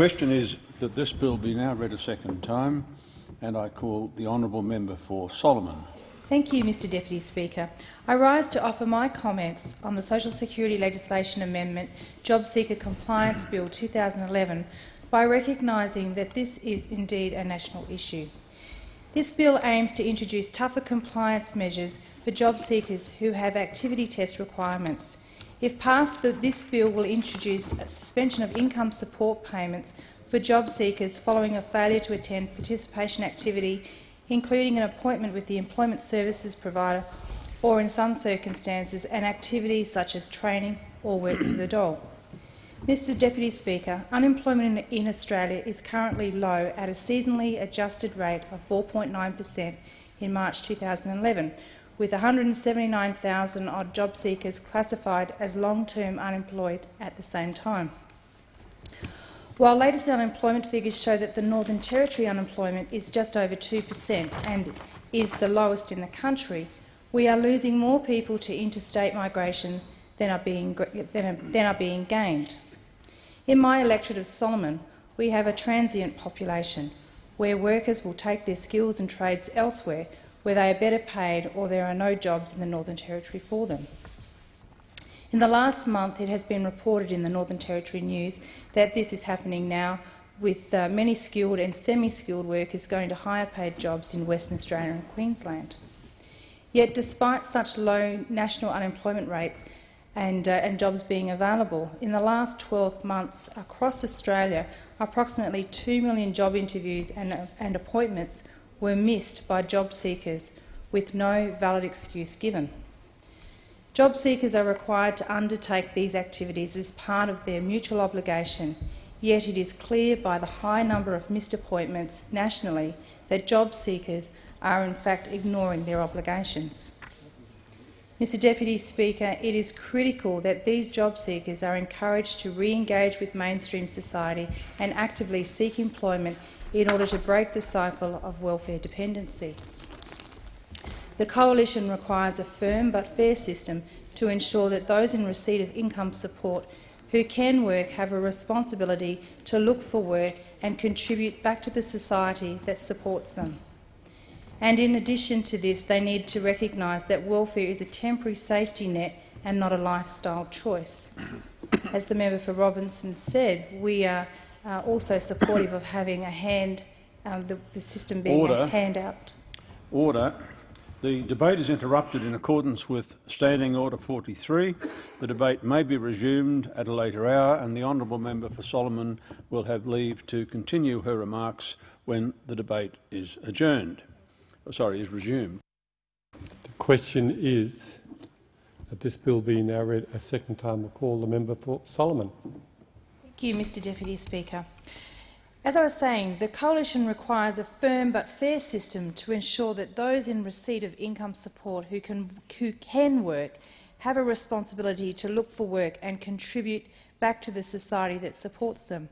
question is that this bill be now read a second time, and I call the honourable member for Solomon. Thank you, Mr Deputy Speaker. I rise to offer my comments on the Social Security Legislation Amendment Job Seeker Compliance Bill 2011 by recognising that this is indeed a national issue. This bill aims to introduce tougher compliance measures for job seekers who have activity test requirements. If passed, this bill will introduce a suspension of income support payments for job seekers following a failure to attend participation activity, including an appointment with the employment services provider or, in some circumstances, an activity such as training or work for the dole. Mr Deputy Speaker, unemployment in Australia is currently low at a seasonally adjusted rate of 4.9% in March 2011, with 179,000 odd job seekers classified as long-term unemployed at the same time. While latest unemployment figures show that the Northern Territory unemployment is just over 2% and is the lowest in the country, we are losing more people to interstate migration than are being gained. In my electorate of Solomon, we have a transient population where workers will take their skills and trades elsewhere where they are better paid or there are no jobs in the Northern Territory for them. In the last month, it has been reported in the Northern Territory news that this is happening now, with many skilled and semi-skilled workers going to higher-paid jobs in Western Australia and Queensland. Yet, despite such low national unemployment rates and jobs being available, in the last 12 months across Australia, approximately 2 million job interviews and appointments were missed by job seekers with no valid excuse given. Job seekers are required to undertake these activities as part of their mutual obligation, yet it is clear by the high number of missed appointments nationally that job seekers are in fact ignoring their obligations. Mr Deputy Speaker, it is critical that these job seekers are encouraged to re-engage with mainstream society and actively seek employment in order to break the cycle of welfare dependency. The Coalition requires a firm but fair system to ensure that those in receipt of income support who can work have a responsibility to look for work and contribute back to the society that supports them. And in addition to this, they need to recognise that welfare is a temporary safety net and not a lifestyle choice. As the member for Robinson said, we are also supportive of having the system being a handout. Order. The debate is interrupted in accordance with Standing Order 43. The debate may be resumed at a later hour, and the honourable member for Solomon will have leave to continue her remarks when the debate is resumed. The question is that this bill be now read a second time. We'll call the member for Solomon. Thank you, Mr Deputy Speaker. As I was saying, the Coalition requires a firm but fair system to ensure that those in receipt of income support who can work have a responsibility to look for work and contribute back to the society that supports them.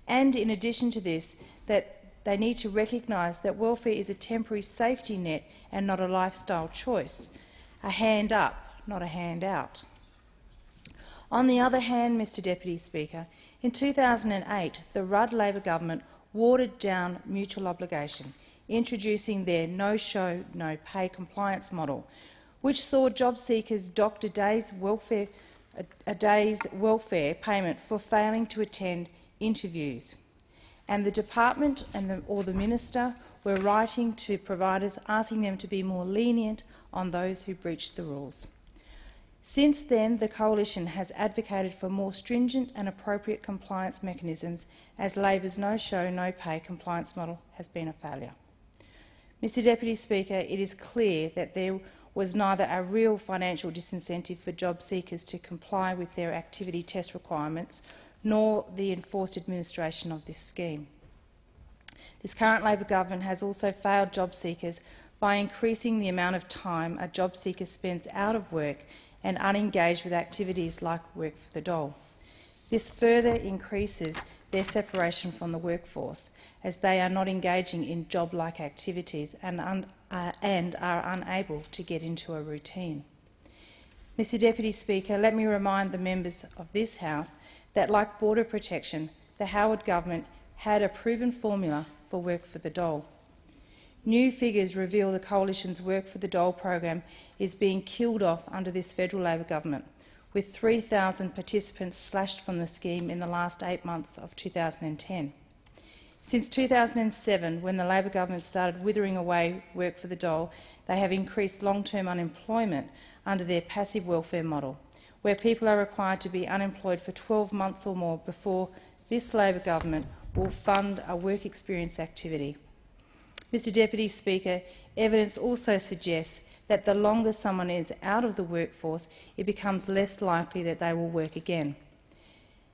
And in addition to this, that they need to recognise that welfare is a temporary safety net and not a lifestyle choice, a hand up, not a handout. On the other hand, Mr Deputy Speaker, in 2008 the Rudd Labor government watered down mutual obligation, introducing their no-show, no-pay compliance model, which saw job seekers docked a day's welfare payment for failing to attend interviews. And the department or the minister were writing to providers asking them to be more lenient on those who breached the rules. Since then, the Coalition has advocated for more stringent and appropriate compliance mechanisms, as Labor's no-show, no-pay compliance model has been a failure. Mr Deputy Speaker, it is clear that there was neither a real financial disincentive for job seekers to comply with their activity test requirements nor the enforced administration of this scheme. This current Labor government has also failed job seekers by increasing the amount of time a job seeker spends out of work and unengaged with activities like work for the dole. This further increases their separation from the workforce, as they are not engaging in job-like activities and are unable to get into a routine. Mr Deputy Speaker, let me remind the members of this House that, like border protection, the Howard government had a proven formula for work for the dole. New figures reveal the Coalition's Work for the Dole program is being killed off under this federal Labor government, with 3,000 participants slashed from the scheme in the last 8 months of 2010. Since 2007, when the Labor government started withering away work for the dole, they have increased long-term unemployment under their passive welfare model, where people are required to be unemployed for 12 months or more before this Labor government will fund a work experience activity. Mr Deputy Speaker, evidence also suggests that the longer someone is out of the workforce, it becomes less likely that they will work again.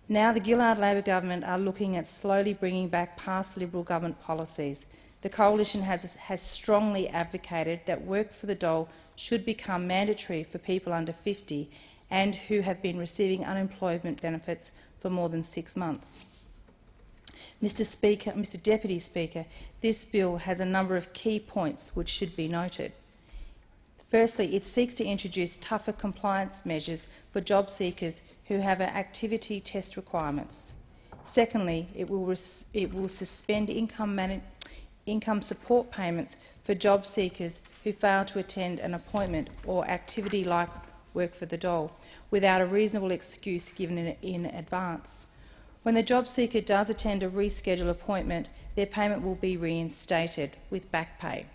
Now the Gillard Labor government are looking at slowly bringing back past Liberal government policies. The Coalition has strongly advocated that work for the dole should become mandatory for people under 50 and who have been receiving unemployment benefits for more than 6 months. Mr Deputy Speaker, this bill has a number of key points which should be noted. Firstly, it seeks to introduce tougher compliance measures for job seekers who have activity test requirements. Secondly, it will suspend income support payments for job seekers who fail to attend an appointment or activity like work for the dole without a reasonable excuse given in advance. When the job seeker does attend a rescheduled appointment, their payment will be reinstated with back pay.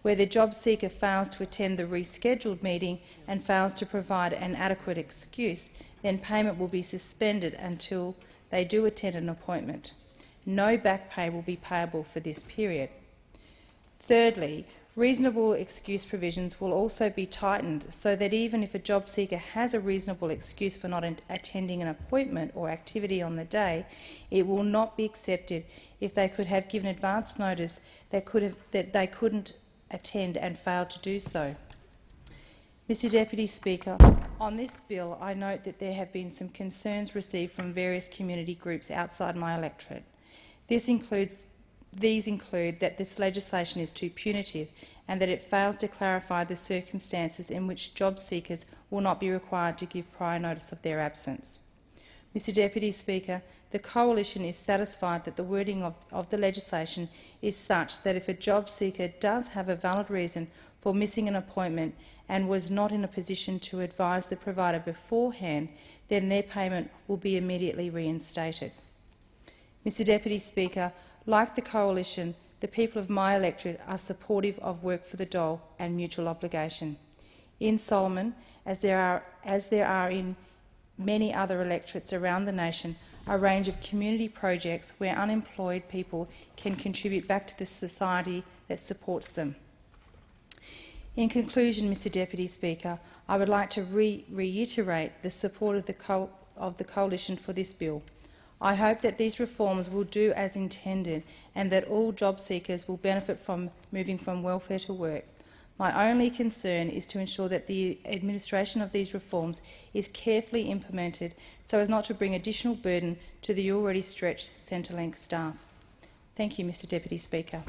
Where the job seeker fails to attend the rescheduled meeting and fails to provide an adequate excuse, then payment will be suspended until they do attend an appointment. No back pay will be payable for this period. Thirdly, reasonable excuse provisions will also be tightened so that even if a job seeker has a reasonable excuse for not attending an appointment or activity on the day, it will not be accepted if they could have given advance notice that they couldn't attend and failed to do so. Mr Deputy Speaker, on this bill I note that there have been some concerns received from various community groups outside my electorate. These include that this legislation is too punitive and that it fails to clarify the circumstances in which job seekers will not be required to give prior notice of their absence. Mr Deputy Speaker, the Coalition is satisfied that the wording of the legislation is such that if a job seeker does have a valid reason for missing an appointment and was not in a position to advise the provider beforehand, then their payment will be immediately reinstated. Mr Deputy Speaker, like the Coalition, the people of my electorate are supportive of work for the dole and mutual obligation. In Solomon, as there are in many other electorates around the nation, a range of community projects where unemployed people can contribute back to the society that supports them. In conclusion, Mr Deputy Speaker, I would like to reiterate the support of the Coalition for this bill. I hope that these reforms will do as intended and that all job seekers will benefit from moving from welfare to work. My only concern is to ensure that the administration of these reforms is carefully implemented so as not to bring additional burden to the already stretched Centrelink staff. Thank you, Mr Deputy Speaker.